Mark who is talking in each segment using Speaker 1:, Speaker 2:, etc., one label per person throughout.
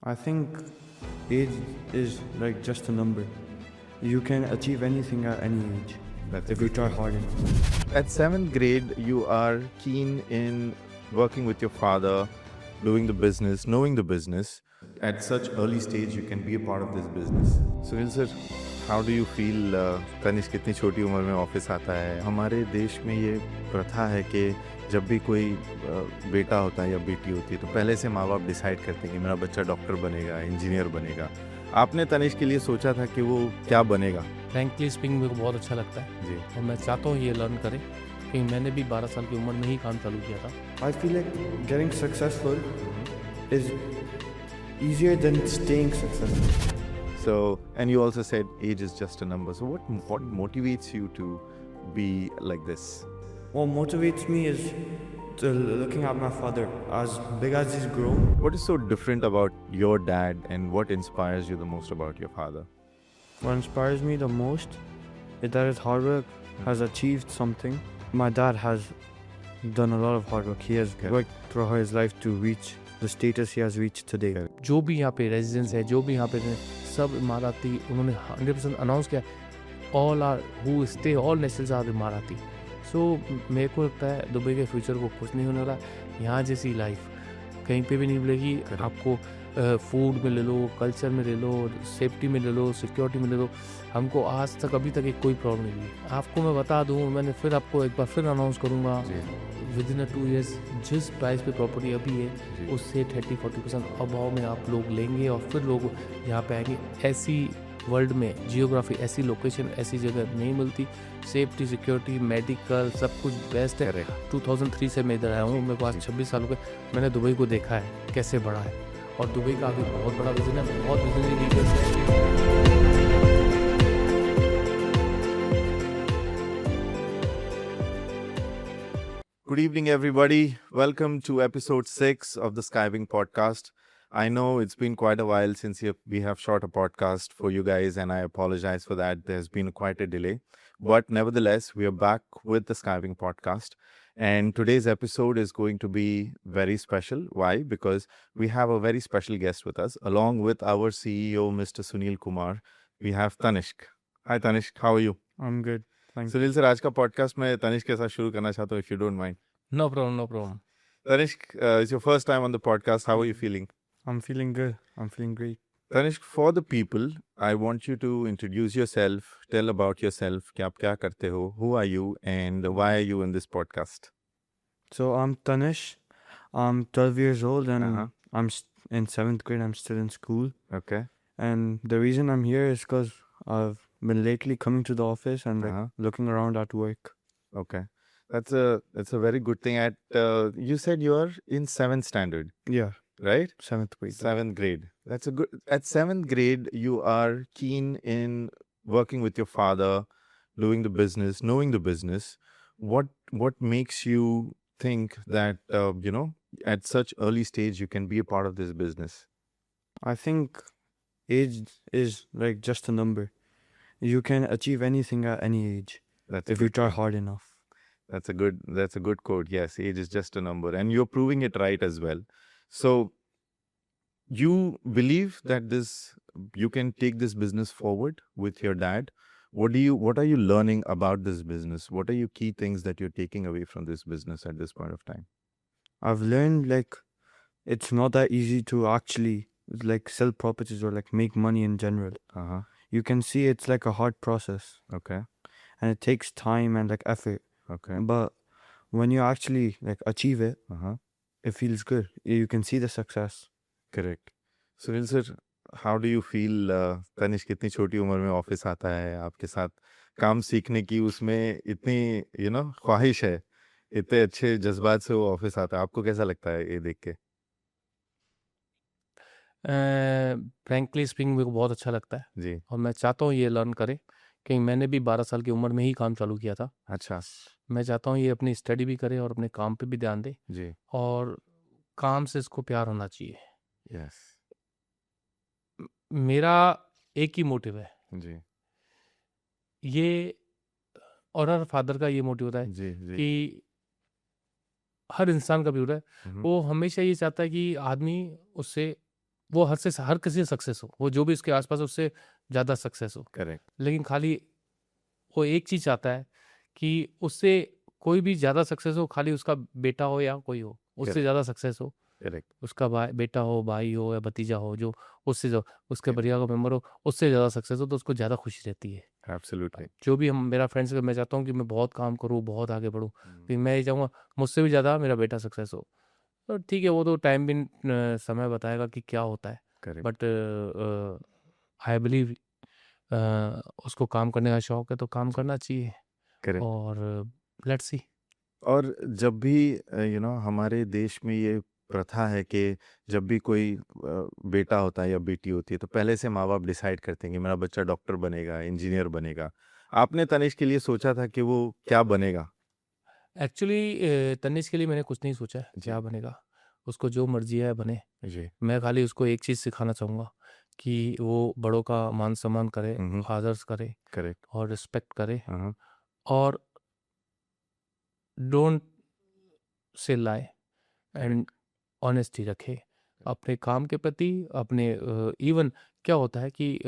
Speaker 1: I think age is like just a number. You can achieve anything at any age
Speaker 2: That's
Speaker 1: if you
Speaker 2: good.
Speaker 1: try hard enough.
Speaker 2: At seventh grade, you are keen in working with your father, doing the business, knowing the business. At such early stage, you can be a part of this business. Sunil sir, how do you feel? Tanishq कितनी छोटी उम्र में office आता है. हमारे देश में ये प्रथा है कि जब भी कोई बेटा होता है या बेटी होती है तो पहले से माँ बाप डिसाइड करते हैं कि मेरा बच्चा डॉक्टर बनेगा, इंजीनियर बनेगा. आपने तनिष्क के लिए सोचा था कि वो क्या बनेगा?
Speaker 3: फ्रैंकली स्पीकिंग मेरे को बहुत अच्छा लगता है
Speaker 2: जी.
Speaker 3: और मैं चाहता हूँ ये लर्न करें कि मैंने भी 12 साल की उम्र में ही काम चालू किया था.
Speaker 1: I feel like getting successful is easier than staying successful.
Speaker 2: So, and you also said age is just a number. So what motivates you to be like this?
Speaker 1: What motivates me is looking at my father. As big as he's grown,
Speaker 2: What is so different about your dad and what inspires you the most about your father?
Speaker 1: what inspires me the most is that his hard work has achieved something. My dad has done a lot of hard work. He has
Speaker 2: Okay.
Speaker 1: worked throughout his life to reach the status he has reached today.
Speaker 2: Okay.
Speaker 3: जो भी यहाँ पे residence है, जो भी यहाँ पे सब इमाराती उन्होंने 100% अनाउंस किया. All are who stay all nationals are Emirati. So मेरे को लगता है दुबई के फ्यूचर को कुछ नहीं होने वाला. यहाँ जैसी लाइफ कहीं पे भी नहीं मिलेगी.
Speaker 2: Correct.
Speaker 3: आपको फूड में ले लो, कल्चर में ले लो, सेफ्टी में ले लो, सिक्योरिटी में ले लो. हमको आज तक अभी तक एक कोई प्रॉब्लम नहीं हुई. आपको मैं बता दूँ, मैंने फिर आपको एक बार फिर अनाउंस करूँगा
Speaker 2: जी.
Speaker 3: विद इन 2 years जिस प्राइस पे प्रॉपर्टी अभी है
Speaker 2: जी.
Speaker 3: उससे 30-40% अभाव में आप लोग लेंगे और फिर लोग यहाँ पे आएंगे. ऐसी वर्ल्ड में जियोग्राफी, ऐसी लोकेशन, ऐसी जगह नहीं मिलती. सेफ्टी, सिक्योरिटी, मेडिकल सब कुछ बेस्ट है.
Speaker 2: Correct.
Speaker 3: 2003 से मैं इधर आया हूँ. मेरे को आज 26 साल हो गए. मैंने दुबई को देखा है कैसे बढ़ा है और दुबई का आगे बहुत बड़ा विजन है. बहुत विजनरी लीडर्स हैं.
Speaker 2: Good evening, everybody. Welcome to episode 6 of the Skywing podcast. I know it's been quite a while since we have shot a podcast for you guys, and I apologize for that. There's been quite a delay. But nevertheless, we are back with the Skywing podcast. And today's episode is going to be very special. Why? Because we have a very special guest with us. Along with our CEO, Mr. Sunil Kumar, we have Tanishk. Hi, Tanishk. How are you?
Speaker 1: I'm good. Thank you.
Speaker 2: Sunil sir, आज का podcast मैं तनिष्क के साथ शुरू करना चाहता हूँ, if you don't mind.
Speaker 3: No problem, no problem.
Speaker 2: Tanishk, it's your first time on the podcast. How are you feeling?
Speaker 1: I'm feeling good. I'm feeling great.
Speaker 2: Tanishk, for the people, I want you to introduce yourself. Tell about yourself. कि आप क्या करते हो? Who are you? And why are you in this podcast?
Speaker 1: So I'm Tanish. I'm 12 years old and
Speaker 2: Uh-huh.
Speaker 1: I'm in 7th grade. I'm still in school.
Speaker 2: Okay.
Speaker 1: And the reason I'm here is because I've been lately coming to the office and like
Speaker 2: Uh-huh.
Speaker 1: looking around at work.
Speaker 2: Okay. That's a very good thing. You said you are in 7th standard,
Speaker 1: Yeah,
Speaker 2: right?
Speaker 1: 7th grade.
Speaker 2: 7th grade. That's a good. At 7th grade, you are keen in working with your father, doing the business, knowing the business. What makes you think that at such early stage you can be a part of this business?
Speaker 1: I think age is like just a number. You can achieve anything at any age
Speaker 2: That's a
Speaker 1: if you
Speaker 2: good
Speaker 1: try
Speaker 2: quote.
Speaker 1: hard enough.
Speaker 2: That's a good quote. Yes, age is just a number, and you're proving it right as well. So you believe that you can take this business forward with your dad. What are you learning about this business? What are your key things that you're taking away from this business at this point of time?
Speaker 1: I've learned like it's not that easy to actually like sell properties or like make money in general.
Speaker 2: Uh-huh.
Speaker 1: You can see it's like a hard process
Speaker 2: Okay.
Speaker 1: and it takes time and like effort.
Speaker 2: Okay.
Speaker 1: But when you actually like achieve it,
Speaker 2: Uh-huh.
Speaker 1: it feels good. You can see the success.
Speaker 2: Correct. Sunil sir, how do you feel? Tanishq कितनी छोटी उम्र में office आता है, आपके साथ काम सीखने की उसमें इतनी ख्वाहिश है, इतने अच्छे जज्बात से वो ऑफिस आता है. आपको कैसा लगता है ये देख के?
Speaker 3: फ्रैंकली स्पीकिंग मेरे को बहुत अच्छा लगता है
Speaker 2: जी.
Speaker 3: और मैं चाहता हूँ ये लर्न करें कि मैंने भी 12 साल की उम्र में ही काम चालू किया था.
Speaker 2: अच्छा.
Speaker 3: मैं चाहता हूँ ये अपनी स्टडी भी करे और अपने काम पे भी ध्यान दे
Speaker 2: जी.
Speaker 3: और काम से इसको प्यार होना चाहिए.
Speaker 2: यस.
Speaker 3: मेरा एक ही मोटिव है
Speaker 2: जी.
Speaker 3: ये और हर फादर का ये मोटिव होता है
Speaker 2: जी. जी.
Speaker 3: कि हर इंसान का भी होता है.
Speaker 2: हम्म.
Speaker 3: वो हमेशा ये चाहता है कि आदमी उससे वो हर किसी से सक्सेस हो, वो जो भी उसके आसपास उससे ज़्यादा सक्सेस हो,
Speaker 2: Correct.
Speaker 3: लेकिन खाली वो एक चीज़ चाहता है कि उससे कोई भी ज़्यादा सक्सेस हो, खाली उसका बेटा हो या कोई हो, उससे
Speaker 2: Correct.
Speaker 3: ज़्यादा सक्सेस हो,
Speaker 2: Correct.
Speaker 3: उसका बेटा हो, भाई हो या भतीजा हो, जो उससे जो उसके
Speaker 2: Correct.
Speaker 3: परिवार का मेंबर हो, उससे ज़्यादा सक्सेस हो, तो उसको ज़्यादा खुशी रहती है।
Speaker 2: Absolutely.
Speaker 3: जो भी मेरा फ्रेंड्स मैं चाहता हूँ कि मैं बहुत काम करूँ, बहुत आगे बढ़ूँ,
Speaker 2: Mm.
Speaker 3: लेकिन मैं ये चाहूँगा मुझसे भी ज़्यादा मेरा बेटा सक्सेस हो। तो ठीक है, वो तो टाइम भी समय बताएगा कि क्या होता है,
Speaker 2: Correct.
Speaker 3: बट आई बिलीव उसको काम करने का शौक है तो काम करना चाहिए,
Speaker 2: Correct.
Speaker 3: और लेट्स सी।
Speaker 2: और जब भी हमारे देश में ये प्रथा है कि जब भी कोई बेटा होता है या बेटी होती है तो पहले से माँ बाप डिसाइड करते हैं कि मेरा बच्चा डॉक्टर बनेगा, इंजीनियर बनेगा। आपने तनिष्क के लिए सोचा था कि वो क्या बनेगा?
Speaker 3: एक्चुअली तनिष्क के लिए मैंने कुछ नहीं सोचा है
Speaker 2: जी।
Speaker 3: क्या बनेगा, उसको जो मर्जी है बने।
Speaker 2: जी।
Speaker 3: मैं खाली उसको एक चीज़ सिखाना चाहूँगा कि वो बड़ों का मान सम्मान करे,
Speaker 2: हम्म।
Speaker 3: आदर्श करे
Speaker 2: करेक्ट।
Speaker 3: और रिस्पेक्ट करे,
Speaker 2: हाँ।
Speaker 3: और don't say lie and
Speaker 2: correct.
Speaker 3: Honesty रखे अपने काम के प्रति, अपने इवन क्या होता है कि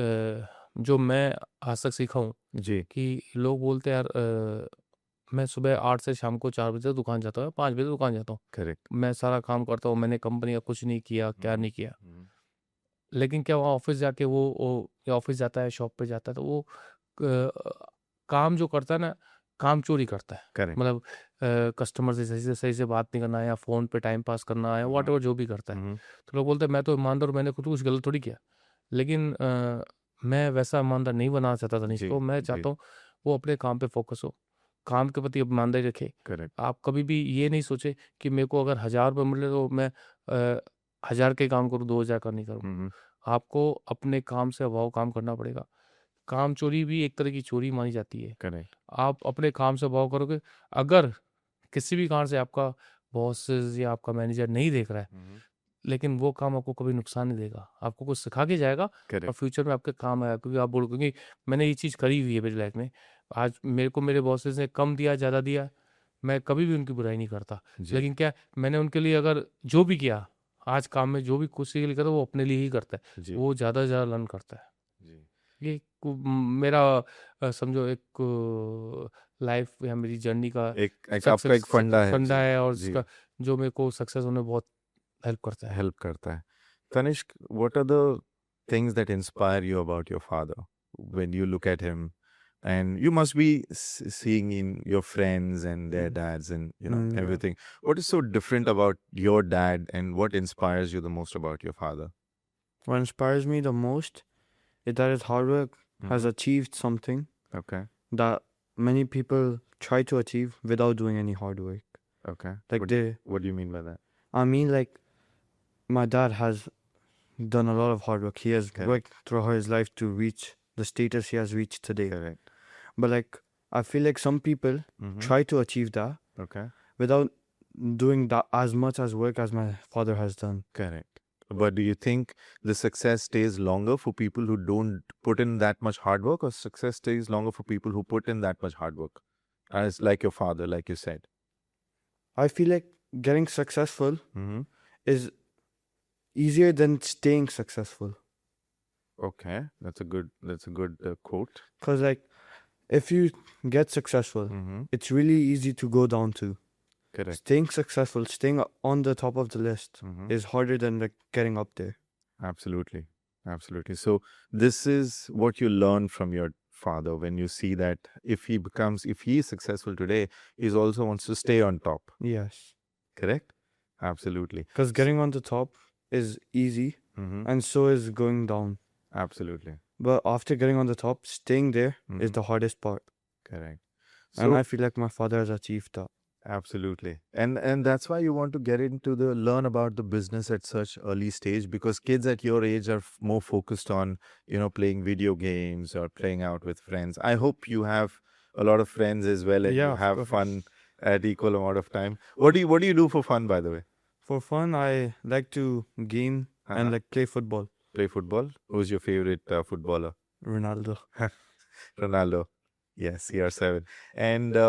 Speaker 3: जो मैं आज तक सीखा हूँ
Speaker 2: जी।
Speaker 3: कि लोग बोलते हैं यार मैं सुबह 8 से शाम को 4 बजे तक दुकान जाता हूँ, 5 बजे तक दुकान जाता हूँ,
Speaker 2: करेक्ट।
Speaker 3: मैं सारा काम करता हूँ, मैंने कंपनी का कुछ नहीं किया, क्या नहीं किया। लेकिन क्या वहाँ ऑफिस जाके वो या ऑफिस जाता है, शॉप पे जाता है, तो वो काम जो करता है ना, काम चोरी करता है।
Speaker 2: करेक्ट।
Speaker 3: मतलब कस्टमर से सही से बात नहीं करना है, या फ़ोन पे टाइम पास करना है, वॉट एवर जो भी करता है। तो लोग बोलते हैं मैं तो ईमानदार हूँ, मैंने खुद कुछ गलत थोड़ी किया। लेकिन मैं वैसा ईमानदार नहीं बनाना चाहता तनिष्क
Speaker 2: जी।
Speaker 3: को। मैं
Speaker 2: जी।
Speaker 3: चाहता हूँ वो अपने काम पे फोकस हो, काम के प्रति ईमानदारी रखे।
Speaker 2: करेक्ट।
Speaker 3: आप कभी भी ये नहीं सोचे कि मेरे को अगर 1000 रुपये मिले तो मैं 1000 के काम करूँ, 2000 का नहीं करूँ। आपको अपने काम से अभाव काम करना पड़ेगा। काम चोरी भी एक तरह की चोरी मानी जाती है।
Speaker 2: करेक्ट।
Speaker 3: आप अपने काम से अभाव करोगे, अगर किसी भी कारण से आपका बॉसेस या आपका मैनेजर नहीं देख रहा है, लेकिन वो काम आपको कभी नुकसान नहीं देगा। आपको कुछ सिखा के जाएगा और
Speaker 2: करेक्ट।
Speaker 3: फ्यूचर में आपके काम आएगा, क्योंकि आप बोलोगे कि मैंने ये चीज़ करी हुई है मेरी लाइफ में। आज मेरे को मेरे बॉसेस ने कम दिया, ज़्यादा दिया, मैं कभी भी उनकी बुराई नहीं करता।
Speaker 2: जी।
Speaker 3: लेकिन क्या मैंने उनके लिए अगर जो भी किया, आज काम में जो भी खुशी के लिए करा, वो अपने लिए ही करता है।
Speaker 2: जी।
Speaker 3: वो ज़्यादा से ज़्यादा लर्न करता है।
Speaker 2: जी।
Speaker 3: ये मेरा समझो एक लाइफ या मेरी जर्नी का
Speaker 2: एक आपका एक फंडा है।
Speaker 3: फंडा
Speaker 2: जी।
Speaker 3: है, और
Speaker 2: जी।
Speaker 3: उसका जो मेरे को सक्सेस होने में बहुत हेल्प करता है।
Speaker 2: हेल्प करता है। Tanishk, what are the things that inspire you about your father when you look at him? And you must be seeing in your friends and their dads and
Speaker 1: Yeah.
Speaker 2: everything. What is so different about your dad and what inspires you the most about your father?
Speaker 1: What inspires me the most is that his hard work has
Speaker 2: Mhm.
Speaker 1: achieved something
Speaker 2: Okay.
Speaker 1: that many people try to achieve without doing any hard work.
Speaker 2: Okay.
Speaker 1: Like
Speaker 2: What do you mean by that?
Speaker 1: I mean, like my dad has done a lot of hard work. He has
Speaker 2: Correct.
Speaker 1: worked throughout his life to reach the status he has reached today.
Speaker 2: Correct.
Speaker 1: But like I feel like some people
Speaker 2: Mhm.
Speaker 1: try to achieve that
Speaker 2: Okay.
Speaker 1: without doing that as much as work as my father has done.
Speaker 2: Correct. But do you think the success stays longer for people who don't put in that much hard work, or success stays longer for people who put in that much hard work? As like your father, like you said.
Speaker 1: I feel like getting successful
Speaker 2: Mm-hmm.
Speaker 1: is easier than staying successful.
Speaker 2: Okay, that's a good quote.
Speaker 1: Cause like if you get successful,
Speaker 2: Mm-hmm.
Speaker 1: it's really easy to go down to.
Speaker 2: Correct.
Speaker 1: Staying successful, staying on the top of the list
Speaker 2: Mm-hmm.
Speaker 1: is harder than like getting up there.
Speaker 2: Absolutely, absolutely. So this is what you learn from your father when you see that if he is successful today, he also wants to stay on top.
Speaker 1: Yes.
Speaker 2: Correct. Absolutely.
Speaker 1: Because getting on the top is easy,
Speaker 2: Mm-hmm.
Speaker 1: and so is going down.
Speaker 2: Absolutely.
Speaker 1: But after getting on the top, staying there is
Speaker 2: Mhm.
Speaker 1: the hardest part.
Speaker 2: Correct.
Speaker 1: And
Speaker 2: So
Speaker 1: I feel like my father has achieved that.
Speaker 2: absolutely, and that's why you want to get into learn about the business at such early stage, because kids at your age are more focused on playing video games or playing out with friends. I hope you have a lot of friends as well, and
Speaker 1: Yeah,
Speaker 2: you
Speaker 1: of
Speaker 2: have
Speaker 1: course.
Speaker 2: fun at equal amount of time. What do you do for fun, by the way?
Speaker 1: For fun, I like to game
Speaker 2: Uh-huh.
Speaker 1: and like play football.
Speaker 2: Play football. Who's your favorite footballer?
Speaker 1: Ronaldo.
Speaker 2: Ronaldo. Yes, CR7. And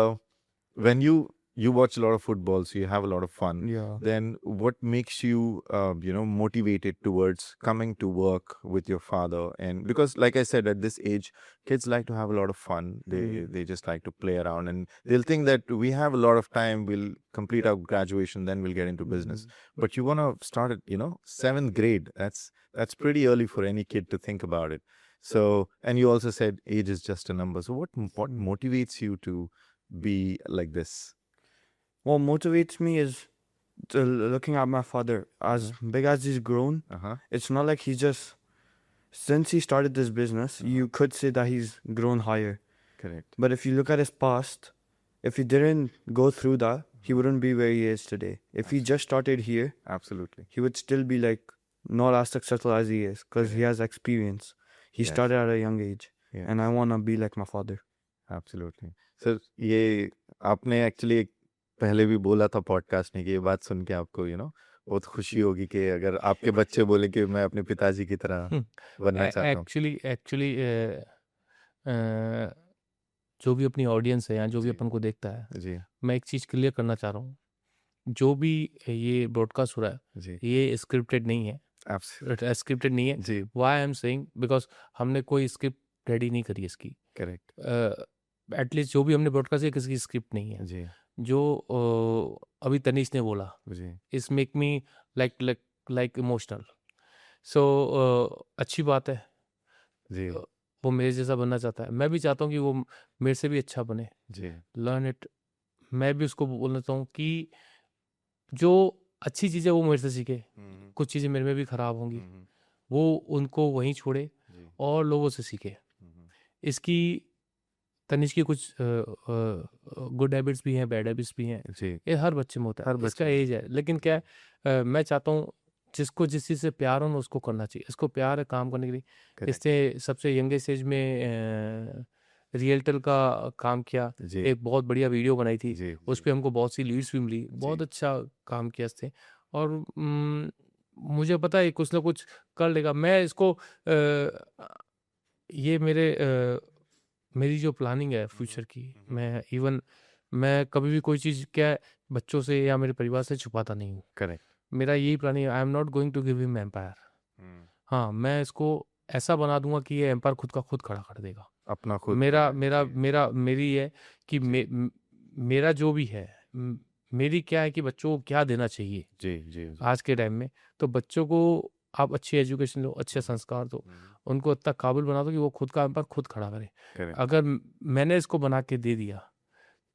Speaker 2: when you you watch a lot of football, so you have a lot of fun.
Speaker 1: Yeah.
Speaker 2: Then what makes you motivated towards coming to work with your father? And because like I said, at this age kids like to have a lot of fun. They just like to play around, and they'll think that we have a lot of time, we'll complete our graduation, then we'll get into business. But you want to start at 7th grade. That's pretty early for any kid to think about it. So, and you also said age is just a number. So what motivates you to be like this?
Speaker 1: What motivates me is looking at my father. As big as he's grown, it's not like he's just, since he started this business, you could say that he's grown higher.
Speaker 2: Correct.
Speaker 1: But if you look at his past, if he didn't go through that, he wouldn't be where he is today. If he just started here,
Speaker 2: Absolutely.
Speaker 1: he would still be like not as successful as he is because he has experience. He
Speaker 2: Yes.
Speaker 1: started at a young age,
Speaker 2: Yes.
Speaker 1: and I want to be like my father.
Speaker 2: Absolutely. Sir ये आपने actually पहले भी बोला था podcast में कि ये बात सुन के आपको बहुत खुशी होगी कि अगर आपके बच्चे बोले कि मैं अपने पिताजी की तरह बनना चाहता हूँ.
Speaker 3: एक्चुअली जो भी अपनी ऑडियंस है या जो भी
Speaker 2: जी.
Speaker 3: अपन को देखता है,
Speaker 2: जी
Speaker 3: मैं एक चीज़ क्लियर करना चाह रहा हूँ. जो भी ये ब्रॉडकास्ट हो रहा है,
Speaker 2: जी.
Speaker 3: ये स्क्रिप्टेड नहीं है.
Speaker 2: Absolutely.
Speaker 3: स्क्रिप्टेड नहीं है.
Speaker 2: जी.
Speaker 3: Why I am saying, because हमने कोई स्क्रिप्ट रेडी नहीं करी इसकी.
Speaker 2: करेक्ट.
Speaker 3: एटलीस्ट जो भी हमने ब्रॉडकास्ट किया किसी की स्क्रिप्ट नहीं है.
Speaker 2: जी.
Speaker 3: जो अभी तनीश ने बोला,
Speaker 2: जी.
Speaker 3: इस मेक मी लाइक इमोशनल. सो अच्छी बात है.
Speaker 2: जी.
Speaker 3: वो मेरे जैसा बनना चाहता है, मैं भी चाहता हूँ कि वो मेरे से भी अच्छा बने.
Speaker 2: जी.
Speaker 3: Learn it. मैं भी उसको बोलना चाहता हूँ कि जो अच्छी चीज़ें वो मेरे से सीखे. कुछ चीज़ें मेरे में भी ख़राब होंगी, वो उनको वहीं छोड़े
Speaker 2: जी.
Speaker 3: और लोगों से सीखे. इसकी तनिष्क की कुछ गुड हैबिट्स भी हैं, बैड हैबिट्स भी हैं.
Speaker 2: जी.
Speaker 3: ये हर बच्चे में होता है,
Speaker 2: हर
Speaker 3: इसका
Speaker 2: बच्चे में.
Speaker 3: एज है. लेकिन क्या है, मैं चाहता हूँ जिसको जिस चीज़ से प्यार हो ना उसको करना चाहिए. इसको प्यार है काम करने के लिए.
Speaker 2: Correct.
Speaker 3: इसने सबसे यंगेस्ट एज में रियलटेल का काम किया.
Speaker 2: जी.
Speaker 3: एक बहुत बढ़िया वीडियो बनाई थी,
Speaker 2: जी.
Speaker 3: उस पर हमको बहुत सी लीड्स भी मिली. बहुत अच्छा काम किया इसने. और मुझे पता है कुछ ना कुछ कर लेगा. मैं इसको ये मेरी जो प्लानिंग है फ्यूचर की, मैं कभी भी कोई चीज़ क्या बच्चों से या मेरे परिवार से छुपाता नहीं हूँ.
Speaker 2: करेक्ट.
Speaker 3: मेरा यही प्लानिंग है. I am not going to give him empire. हाँ, मैं इसको ऐसा बना दूंगा कि ये एम्पायर खुद का खुद खड़ा कर देगा.
Speaker 2: अपना खुद.
Speaker 3: मेरी है कि मेरा जो भी है, मेरी क्या है कि बच्चों को क्या देना चाहिए.
Speaker 2: जी. जी.
Speaker 3: आज के टाइम में तो बच्चों को आप अच्छी एजुकेशन दो, अच्छे संस्कार दो, उनको इतना काबिल बना दो कि वो खुद का एम्पायर खुद खड़ा करे.
Speaker 2: करेक्ट.
Speaker 3: अगर मैंने इसको बना के दे दिया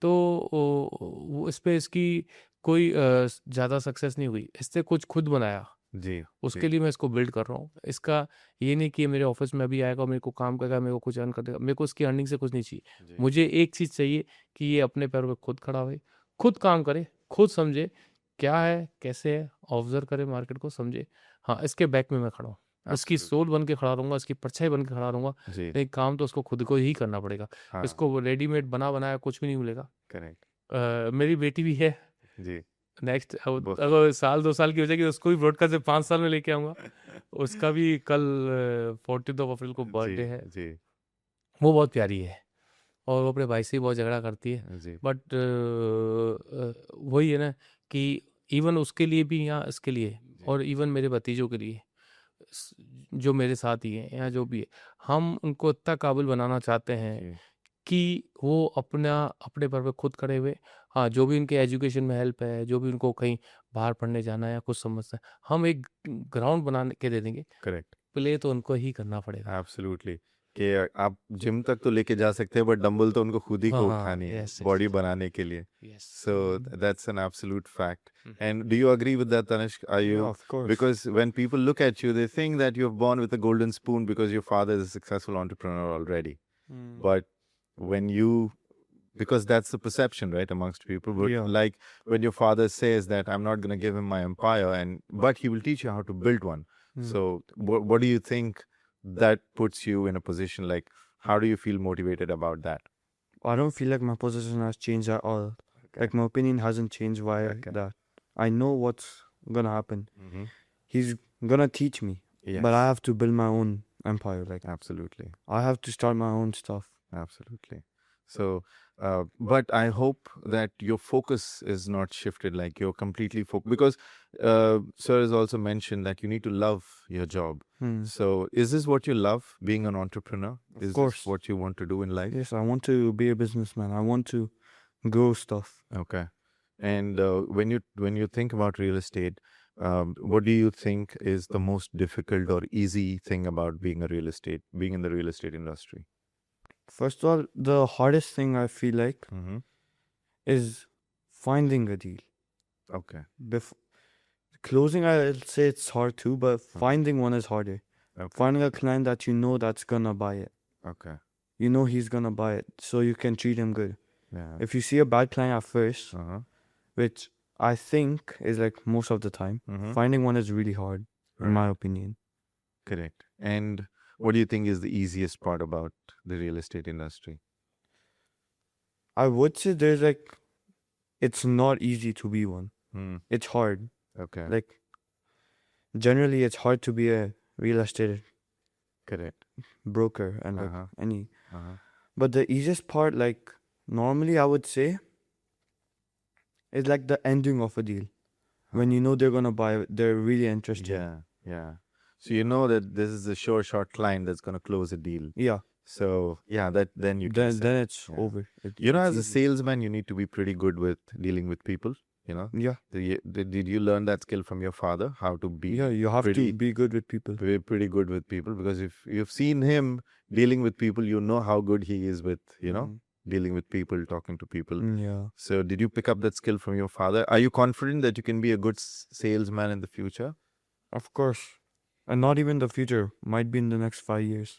Speaker 3: तो वो इस पे इसकी कोई ज़्यादा सक्सेस नहीं हुई. इससे कुछ खुद बनाया,
Speaker 2: जी.
Speaker 3: उसके लिए मैं इसको बिल्ड कर रहा हूँ. इसका ये नहीं कि मेरे ऑफिस में अभी आएगा और मेरे को काम करेगा, मेरे को कुछ अर्न कर देगा. मेरे को इसकी अर्निंग से कुछ नहीं चाहिए.
Speaker 2: जी.
Speaker 3: मुझे एक चीज़ चाहिए कि ये अपने पैरों पे खुद खड़ा हुए, खुद काम करे, खुद समझे क्या है, कैसे है, ऑब्जर्व करे मार्केट को, समझे. हाँ, इसके बैक में मैं खड़ा हूँ. इसकी सोल बन के खड़ा रहूँगा, इसकी परछाई बन के खड़ा रहूँगा.
Speaker 2: जी.
Speaker 3: लेकिन काम तो उसको खुद को ही करना पड़ेगा.
Speaker 2: हाँ.
Speaker 3: इसको रेडीमेड बनाया कुछ भी नहीं मिलेगा.
Speaker 2: करेक्ट.
Speaker 3: मेरी बेटी भी है.
Speaker 2: जी.
Speaker 3: नेक्स्ट अगर 1-2 साल की हो जाएगी उसको भी ब्रॉडकास्ट से 5 साल में लेके आऊँगा. उसका भी कल 14 अप्रैल को बर्थडे है.
Speaker 2: जी.
Speaker 3: वो बहुत प्यारी है और वो अपने भाई से ही बहुत झगड़ा करती है.
Speaker 2: जी.
Speaker 3: बट वही है ना कि इवन उसके लिए भी या इसके लिए और इवन मेरे भतीजों के लिए जो मेरे साथ ही हैं या जो भी है, हम उनको इतना काबिल बनाना चाहते हैं कि वो अपने पर पे खुद खड़े हुए. हाँ, जो भी उनके एजुकेशन में हेल्प है, जो भी उनको कहीं बाहर पढ़ने जाना है या कुछ समझना है, हम एक ग्राउंड बना के दे देंगे.
Speaker 2: करेक्ट.
Speaker 3: प्ले तो उनको ही करना पड़ेगा.
Speaker 2: एब्सोल्युटली. कि आप जिम तक तो लेके जा सकते हैं, बट डंबल तो उनको खुद ही को उठानी है बॉडी बनाने के लिए. So that's an absolute fact. And do you agree with that, Tanishq? Are you?
Speaker 1: Yeah, of course.
Speaker 2: Because when people look at you, they think that you're born with a golden spoon because your father is a successful entrepreneur already. But when because that's the perception, right, amongst people. But
Speaker 1: Yeah.
Speaker 2: like when your father says that I'm not going to give him my empire, but he will teach you how to build one. So what do you think that puts you in a position? Like, how do you feel motivated about that?
Speaker 1: I don't feel like my position has changed at all. Like my opinion hasn't changed. Why that? I know what's gonna happen. He's gonna teach me,
Speaker 2: Yes.
Speaker 1: but I have to build my own empire. Like
Speaker 2: Absolutely.
Speaker 1: I have to start my own stuff.
Speaker 2: Absolutely. So, but I hope that your focus is not shifted, like you're completely focused, because sir has also mentioned that you need to love your job. So, is this what you love, being an entrepreneur? Is
Speaker 1: course.
Speaker 2: this what you want to do in life?
Speaker 1: Yes, I want to be a businessman. I want to grow stuff.
Speaker 2: Okay. And when you think about real estate, what do you think is the most difficult or easy thing about being in the real estate industry?
Speaker 1: First of all, the hardest thing I feel like
Speaker 2: Mm-hmm.
Speaker 1: is finding a deal.
Speaker 2: Okay.
Speaker 1: Closing, I'll say it's hard too, but finding one is harder.
Speaker 2: Okay.
Speaker 1: Finding a client that you know that's gonna buy it.
Speaker 2: Okay.
Speaker 1: You know he's gonna buy it, so you can treat him good.
Speaker 2: Yeah.
Speaker 1: If you see a bad client at first,
Speaker 2: Uh-huh.
Speaker 1: which I think is like most of the time,
Speaker 2: Mm-hmm.
Speaker 1: finding one is really hard, in my opinion.
Speaker 2: Correct. And what do you think is the easiest part about the real estate industry?
Speaker 1: I would say there's like, it's not easy to be one.
Speaker 2: Hmm.
Speaker 1: It's hard.
Speaker 2: Okay.
Speaker 1: Like, generally, it's hard to be a real estate
Speaker 2: Correct.
Speaker 1: broker and like
Speaker 2: Uh-huh.
Speaker 1: any.
Speaker 2: Uh-huh.
Speaker 1: But the easiest part, like, normally I would say, is like the ending of a deal. When you know they're gonna buy it, they're really interested.
Speaker 2: Yeah. Yeah. So you know that this is a sure shot client that's going to close a deal.
Speaker 1: Yeah.
Speaker 2: So yeah, that then you can sell.
Speaker 1: Then it's
Speaker 2: Yeah.
Speaker 1: over.
Speaker 2: You know,
Speaker 1: it's
Speaker 2: as a
Speaker 1: easy.
Speaker 2: salesman, you need to be pretty good with dealing with people. You know,
Speaker 1: Yeah.
Speaker 2: did you learn that skill from your father? How to be
Speaker 1: Yeah, you have
Speaker 2: pretty-
Speaker 1: to be good with people.
Speaker 2: pretty good with people? Because if you've seen him dealing with people, you know how good he is with dealing with people, talking to people.
Speaker 1: Yeah.
Speaker 2: So did you pick up that skill from your father? Are you confident that you can be a good salesman in the future?
Speaker 1: Of course. And not even the future. Might be in the next 5 years.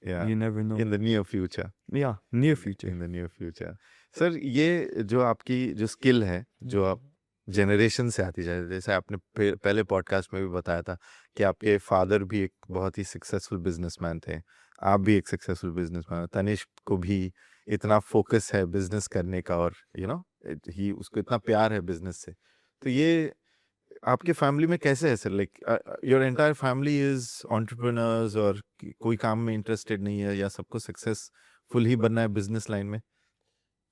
Speaker 2: Yeah.
Speaker 1: You never know.
Speaker 2: In the near future.
Speaker 1: Yeah, near future.
Speaker 2: In the near future. Sir ये जो आपकी जो skill है जो आप generation से आती जाए, जैसे आपने पहले पॉडकास्ट में भी बताया था कि आपके फादर भी एक बहुत ही सक्सेसफुल बिजनेसमैन थे, आप भी एक सक्सेसफुल बिजनेसमैन, तनिष्क को भी इतना फोकस है बिजनेस करने का और ही उसको इतना प्यार है बिजनेस से, तो ये आपके फैमिली में कैसे है sir? Like your entire family is entrepreneurs और कोई काम में इंटरेस्टेड नहीं है या सबको सक्सेसफुल ही बनना है बिजनेस लाइन में?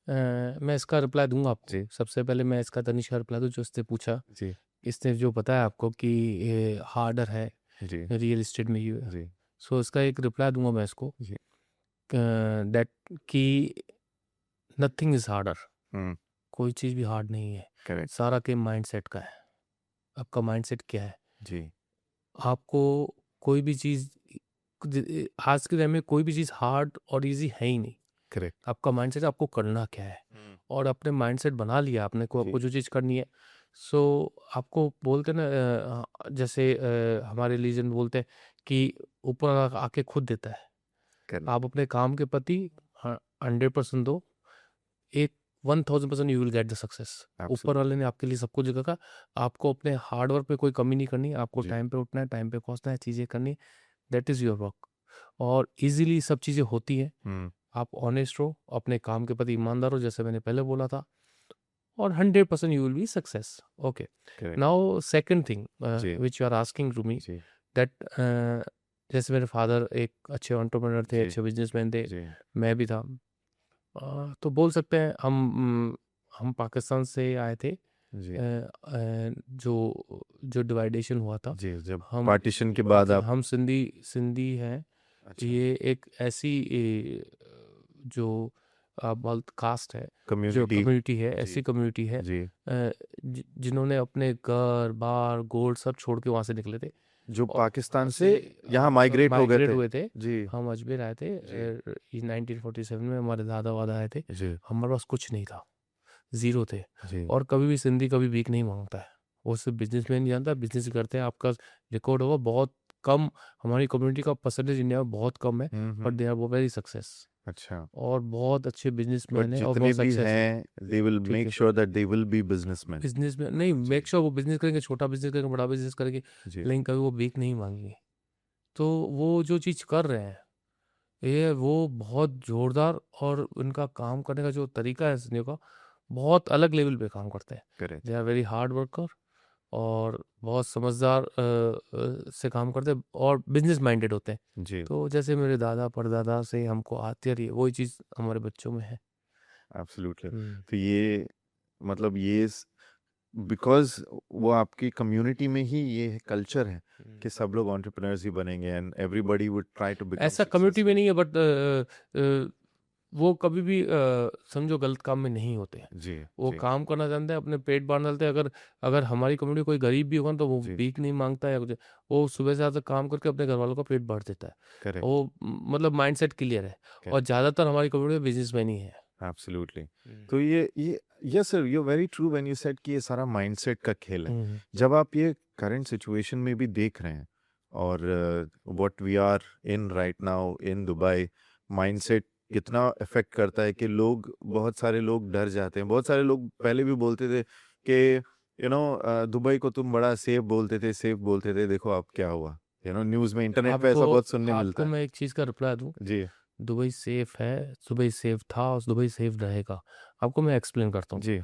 Speaker 3: मैं इसका रिप्लाई दूंगा आपको। सबसे पहले मैं इसका तनिष्क का रिप्लाई दूं जो इसने पूछा।
Speaker 2: जी।
Speaker 3: इसने जो बताया आपको कि ये हार्डर है
Speaker 2: जी।
Speaker 3: रियल एस्टेट में ये।
Speaker 2: जी।
Speaker 3: सो इसका एक रिप्लाई दूंगा मैं इसको
Speaker 2: जी।
Speaker 3: दैट कि नथिंग इज हार्डर।
Speaker 2: हम्म।
Speaker 3: कोई चीज़ भी हार्ड नहीं है।
Speaker 2: करेक्ट।
Speaker 3: सारा के माइंडसेट का है। आपका माइंडसेट क्या है?
Speaker 2: जी।
Speaker 3: आपको कोई भी चीज़ आज के टाइम में कोई भी चीज़ हार्ड और इजी है ही नहीं।
Speaker 2: करेक्ट।
Speaker 3: आपका माइंडसेट आपको करना क्या है और अपने माइंडसेट बना लिया आपने को आपको जो चीज़ करनी है। सो आपको बोलते ना जैसे हमारे रिलीजन बोलते हैं कि ऊपर आके खुद देता है।
Speaker 2: Correct.
Speaker 3: आप अपने काम के प्रति 100% दो, 1000% you will get the success. ऊपर वाले ने आपके लिए सब कुछ रखा। आपको अपने हार्ड वर्क पे कोई कमी नहीं करनी। आपको
Speaker 2: जी।
Speaker 3: टाइम पे उठना है, टाइम पे पहुंचना है, चीज़ें करनी, दैट इज़ योर वर्क। और इजीली सब चीज़ें होती हैं। आप ऑनेस्ट रहो, अपने काम के प्रति ईमानदार हो, जैसे मैंने पहले बोला था, और 100% you will be success. Okay, now second thing which you are asking to me that जैसे मेरे फादर एक अच्छे एंटरप्रेन्योर थे, अच्छे बिजनेसमैन थे, मैं भी था। तो बोल सकते हैं हम पाकिस्तान से आए थे। जो डिवाइडेशन हुआ था
Speaker 2: जी, जब
Speaker 3: हम
Speaker 2: पार्टीशन के बाद
Speaker 3: हम सिंधी हैं।
Speaker 2: अच्छा।
Speaker 3: ये एक ऐसी जो बहुत कास्ट है, जो कम्युनिटी है, ऐसी कम्युनिटी है जिन्होंने अपने घर बार गोल्ड सब छोड़ के वहाँ से निकले थे,
Speaker 2: जो पाकिस्तान से यहाँ माइग्रेट हुए थे। जी।
Speaker 3: हम अजमेर आए थे 1947 में। हमारे दादा वादा आए थे। हमारे पास कुछ नहीं था, जीरो थे। और कभी भी सिंधी कभी भीख नहीं मांगता है, वो सिर्फ बिजनेसमैन नहीं जानता, बिजनेस करते हैं। आपका रिकॉर्ड होगा बहुत कम, हमारी कम्युनिटी का परसेंटेज इंडिया में बहुत कम है, but they are very success.
Speaker 2: अच्छा।
Speaker 3: और बहुत अच्छे बिजनेसमैन हैं और
Speaker 2: जितने
Speaker 3: बहुत
Speaker 2: भी
Speaker 3: सक्सेस
Speaker 2: हैं, they will make sure that they will be businessmen।
Speaker 3: Businessman नहीं, मेक श्योर वो बिजनेस करेंगे, छोटा बिजनेस करेंगे, बड़ा बिजनेस करेंगे, लेकिन कभी वो भीख नहीं मांगेंगे। तो वो जो चीज़ कर रहे हैं ये वो बहुत जोरदार, और उनका काम करने का जो तरीका है सिंधियों का, बहुत अलग लेवल पे काम करते हैं। They are very hard worker और बहुत समझदार से काम करते हैं और बिजनेस माइंडेड होते हैं।
Speaker 2: जी,
Speaker 3: तो जैसे मेरे दादा परदादा से हमको आती आ रही है वही चीज़ हमारे बच्चों में है।
Speaker 2: एब्सोल्युटली।
Speaker 3: हम्म।
Speaker 2: तो ये मतलब ये बिकॉज़ वो आपकी कम्युनिटी में ही ये कल्चर है कि सब लोग एंटरप्रेन्योर्स ही बनेंगे and everybody would try to become
Speaker 3: ऐसा कम्युनिटी में
Speaker 2: सक्सेसफुल।
Speaker 3: नहीं है बट वो कभी भी समझो गलत काम में नहीं होते हैं।
Speaker 2: जी,
Speaker 3: वो
Speaker 2: जी,
Speaker 3: काम करना जानते हैं, अपने पेट बांध डालते हैं। अगर अगर हमारी कम्युनिटी कोई गरीब भी होगा ना तो वो
Speaker 2: जी,
Speaker 3: भीख नहीं मांगता है या कुछ, वो सुबह से रात तक काम करके अपने घर वालों का पेट भर देता है।
Speaker 2: करेक्ट,
Speaker 3: वो मतलब माइंडसेट क्लियर है और
Speaker 2: करेक्ट,
Speaker 3: ज़्यादातर हमारी कम्युनिटी में बिजनेसमैन ही है।
Speaker 2: एब्सोल्युटली।
Speaker 3: हम्म।
Speaker 2: तो ये yes sir, you are very true when you said कि ये सारा माइंडसेट का खेल है।
Speaker 3: हम्म।
Speaker 2: जब आप ये करंट सिचुएशन में भी देख रहे हैं और what we are in right now in Dubai, mindset कितना इफेक्ट करता है कि लोग, बहुत सारे लोग डर जाते हैं। बहुत सारे लोग पहले भी बोलते थे कि दुबई को तुम बड़ा सेफ बोलते थे, सेफ बोलते थे, देखो अब क्या हुआ। न्यूज़ में, इंटरनेट पे
Speaker 3: आपको
Speaker 2: ऐसा बहुत सुनने मिलता
Speaker 3: आपको
Speaker 2: है।
Speaker 3: मैं एक चीज़ का रिप्लाई दूं।
Speaker 2: जी,
Speaker 3: दुबई सेफ है, दुबई सेफ था और दुबई सेफ रहेगा। आपको मैं एक्सप्लेन करता हूँ।
Speaker 2: जी,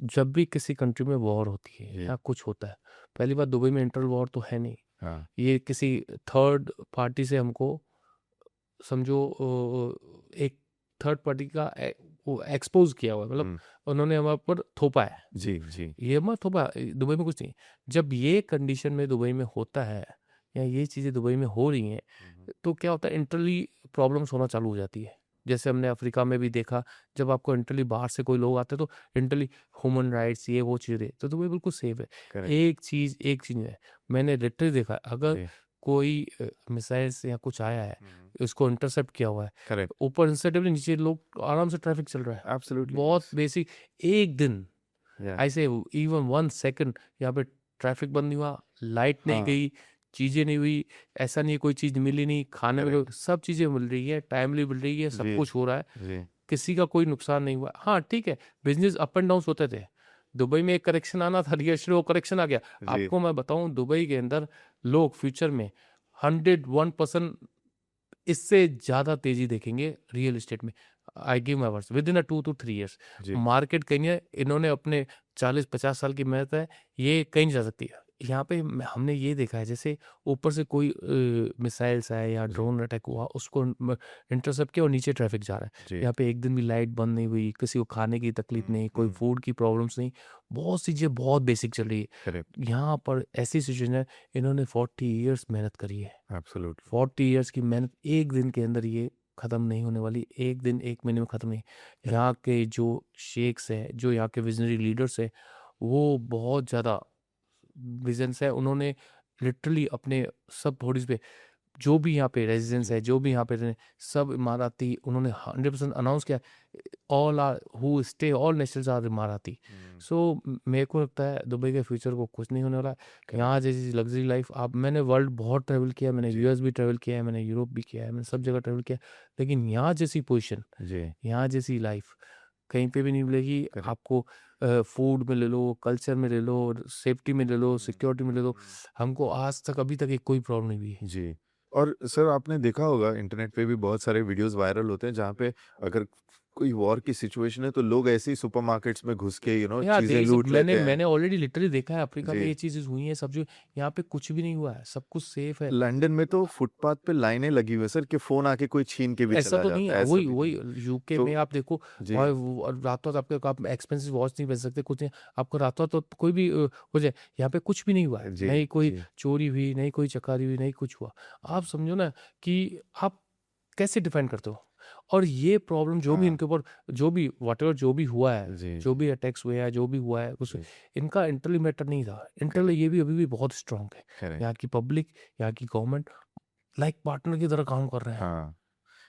Speaker 3: जब भी किसी कंट्री में वॉर होती है
Speaker 2: जी,
Speaker 3: या कुछ होता है, पहली बात दुबई में इंटर वॉर तो है नहीं।
Speaker 2: हाँ,
Speaker 3: ये किसी थर्ड पार्टी से हमको समझो एक थर्ड पार्टी का वो एक्सपोज किया हुआ है, मतलब
Speaker 2: हुँ,
Speaker 3: उन्होंने हमारे ऊपर थोपा है।
Speaker 2: जी, जी,
Speaker 3: ये मत थोपा, दुबई में कुछ नहीं। जब ये कंडीशन में दुबई में होता है या ये चीज़ें दुबई में हो रही हैं, तो क्या होता है, इंटरली प्रॉब्लम्स होना चालू हो जाती है। जैसे हमने अफ्रीका में भी देखा, जब आपको इंटरली बाहर से कोई लोग आते हैं तो इंटरली ह्यूमन राइट्स ये वो चीज़ें, तो दुबई बिल्कुल सेफ है।
Speaker 2: करेक्ट,
Speaker 3: एक चीज़ है, मैंने लिटरली देखा है, अगर
Speaker 2: जी,
Speaker 3: कोई मिसाइल्स या कुछ आया है, उसको इंटरसेप्ट किया हुआ है,
Speaker 2: करेक्ट,
Speaker 3: ऊपर इंस्टेबल, नीचे लोग आराम से ट्रैफिक चल रहा है।
Speaker 2: एब्सोल्युटली,
Speaker 3: बहुत
Speaker 2: यस,
Speaker 3: बेसिक। एक दिन
Speaker 2: या,
Speaker 3: ऐसे इवन 1 सेकंड यहाँ पे ट्रैफिक बंद नहीं हुआ, लाइट नहीं
Speaker 2: हाँ,
Speaker 3: गई, चीज़ें नहीं हुई, ऐसा नहीं है कोई चीज़ मिली नहीं, खाने में
Speaker 2: करेक्ट,
Speaker 3: सब चीज़ें मिल रही है, टाइमली मिल रही है, सब
Speaker 2: जी,
Speaker 3: कुछ हो रहा है,
Speaker 2: जी,
Speaker 3: किसी का कोई नुकसान नहीं हुआ। हाँ, ठीक है, बिज़नेस अप एंड डाउन्स होते थे। दुबई में एक करेक्शन आना था, रियल वो करेक्शन आ गया।
Speaker 2: जी,
Speaker 3: आपको मैं बताऊँ, दुबई के अंदर लोग फ्यूचर में 101% इससे ज़्यादा तेज़ी देखेंगे रियल एस्टेट में। I give my words, within 2 to 3 years
Speaker 2: जी,
Speaker 3: मार्केट कहीं है, इन्होंने अपने 40-50 साल की मेहनत है, ये कहीं नहीं जा सकती। यहाँ पे हमने ये देखा है, जैसे ऊपर से कोई मिसाइल्स आए या
Speaker 2: जी,
Speaker 3: ड्रोन अटैक हुआ, उसको इंटरसेप्ट किया और नीचे ट्रैफिक जा रहा है।
Speaker 2: जी,
Speaker 3: यहाँ पे एक दिन भी लाइट बंद नहीं हुई, किसी को खाने की तकलीफ नहीं, कोई फूड की प्रॉब्लम्स नहीं, बहुत सी चीज़ें बहुत बेसिक चल रही है।
Speaker 2: करेक्ट,
Speaker 3: यहाँ पर ऐसी सिचुएशन है, इन्होंने 40 इयर्स मेहनत करी है।
Speaker 2: एब्सोल्युटली,
Speaker 3: 40 इयर्स की मेहनत एक दिन के अंदर ये ख़त्म नहीं होने वाली, एक दिन, 1 महीने में ख़त्म नहीं। यहाँ के जो शेख्स हैं, जो यहाँ के विज़नरी लीडर्स हैं, वो बहुत ज़्यादा विज़न्स है। उन्होंने लिटरली अपने सब बॉडीज़ पे, जो भी यहाँ पे रेज़िडेंट्स
Speaker 2: जी,
Speaker 3: है, जो भी यहाँ पे रहे, सब इमाराती उन्होंने 100% अनाउंस किया, all are who stay, all nationals are Emirati. So मेरे को लगता है दुबई के फ्यूचर को कुछ नहीं होने वाला है।
Speaker 2: करेक्ट,
Speaker 3: यहाँ जैसी लग्ज़री लाइफ़, आप, मैंने वर्ल्ड बहुत ट्रैवल किया है, मैंने
Speaker 2: जी,
Speaker 3: यूएस भी ट्रैवल किया है, मैंने यूरोप भी किया है, मैंने सब जगह ट्रैवल किया है, लेकिन यहाँ जैसी पोज़ीशन,
Speaker 2: जी,
Speaker 3: यहाँ जैसी लाइफ़ कहीं पे भी नहीं मिलेगी
Speaker 2: करेक्ट,
Speaker 3: आपको। फूड में ले लो, कल्चर में ले लो, सेफ्टी में ले लो, सिक्योरिटी में ले लो, हमको आज तक अभी तक एक कोई प्रॉब्लम नहीं हुई है।
Speaker 2: जी। और सर आपने देखा होगा इंटरनेट पे भी बहुत सारे वीडियोस वायरल होते हैं जहाँ पे अगर कोई वॉर की सिचुएशन है तो लोग ऐसे ही सुपरमार्केट्स में घुस के
Speaker 3: या
Speaker 2: चीजें
Speaker 3: देख
Speaker 2: लूट
Speaker 3: मैंने
Speaker 2: लेते हैं।
Speaker 3: मैंने ऑलरेडी लिटरली देखा है, अफ्रीका में
Speaker 2: जी,
Speaker 3: ये चीज़ें हुई हैं, सब जो यहाँ पे कुछ भी नहीं हुआ है, सब कुछ सेफ है।
Speaker 2: लंदन में तो फुटपाथ पे लाइनें लगी हुई है सर कि फोन आके कोई छीन के भी
Speaker 3: ऐसा
Speaker 2: चला
Speaker 3: तो नहीं
Speaker 2: जाता
Speaker 3: है,
Speaker 2: है, ऐसा
Speaker 3: वही
Speaker 2: भी
Speaker 3: वही
Speaker 2: नहीं है।
Speaker 3: यूके
Speaker 2: तो
Speaker 3: में आप देखो,
Speaker 2: जी,
Speaker 3: वहाँ रातों रात आपके आप एक्सपेंसिव वॉच नहीं पहन सकते, कुछ नहीं, आपको रातों रात तो कोई भी हो जाए। यहाँ पे कुछ भी नहीं हुआ है,
Speaker 2: जी,
Speaker 3: नहीं कोई
Speaker 2: जी,
Speaker 3: चोरी हुई, नहीं कोई चकारी हुई, नहीं कुछ हुआ। आप समझो ना कि आप कैसे डिफाइन करते हो? और ये प्रॉब्लम जो भी
Speaker 2: हाँ,
Speaker 3: इनके ऊपर, जो भी व्हाटएवर जो भी हुआ है,
Speaker 2: जी,
Speaker 3: जो
Speaker 2: जी,
Speaker 3: भी अटैक्स हुए हैं, जो भी हुआ है, कुछ
Speaker 2: जी,
Speaker 3: इनका इंटरनली मैटर नहीं था। इंटरनली ये भी अभी भी बहुत स्ट्रांग है।
Speaker 2: करेक्ट,
Speaker 3: यहाँ की पब्लिक, यहाँ की गवर्नमेंट लाइक पार्टनर की तरह काम कर रहे हैं।
Speaker 2: हाँ।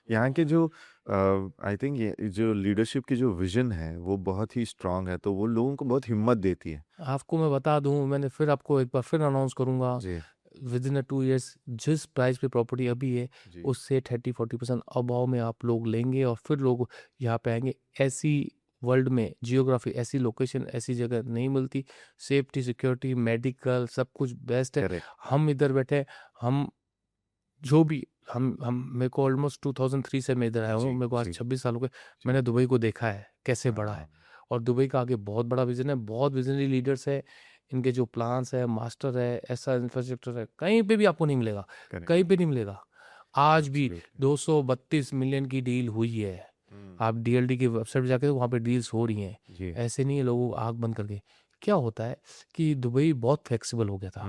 Speaker 2: यहाँ के जो आई थिंक ये जो लीडरशिप की जो विजन है वो बहुत ही स्ट्रांग है, तो वो लोगों को बहुत हिम्मत देती है।
Speaker 3: आपको मैं बता दूँ, मैंने फिर आपको एक बार फिर अनाउंस करूँगा,
Speaker 2: जी,
Speaker 3: विदिन 2 इयर्स जिस प्राइस पे प्रॉपर्टी अभी है,
Speaker 2: जी,
Speaker 3: उससे 30-40% अबव में आप लोग लेंगे और फिर लोग यहाँ पे आएँगे। ऐसी वर्ल्ड में जियोग्राफी, ऐसी लोकेशन, ऐसी जगह नहीं मिलती। सेफ्टी, सिक्योरिटी, मेडिकल सब कुछ बेस्ट है।
Speaker 2: करेक्ट,
Speaker 3: हम इधर बैठे हैं, हम जो भी हम मेरे को ऑलमोस्ट 2003 से मैं इधर आया हूँ,
Speaker 2: जी,
Speaker 3: मेरे को आज
Speaker 2: जी,
Speaker 3: 26 साल हो गए।
Speaker 2: जी,
Speaker 3: मैंने दुबई को देखा है, कैसे
Speaker 2: हाँ,
Speaker 3: बढ़ा है।
Speaker 2: हाँ,
Speaker 3: और दुबई का आगे बहुत बड़ा विज़न है, बहुत विज़नरी लीडर्स है। इनके जो प्लान्स है, मास्टर है, ऐसा इंफ्रास्ट्रक्चर है, कहीं पे भी आपको नहीं मिलेगा,
Speaker 2: Correct.
Speaker 3: कहीं पे नहीं मिलेगा। आज भी
Speaker 2: Absolutely.
Speaker 3: 232 मिलियन की डील हुई है। आप DLD की वेबसाइट पे जाके वहाँ पे डील्स हो रही हैं।
Speaker 2: जी।
Speaker 3: ऐसे नहीं है लोगों आँख बंद करके। क्या होता है कि दुबई बहुत फ्लेक्सिबल हो गया था।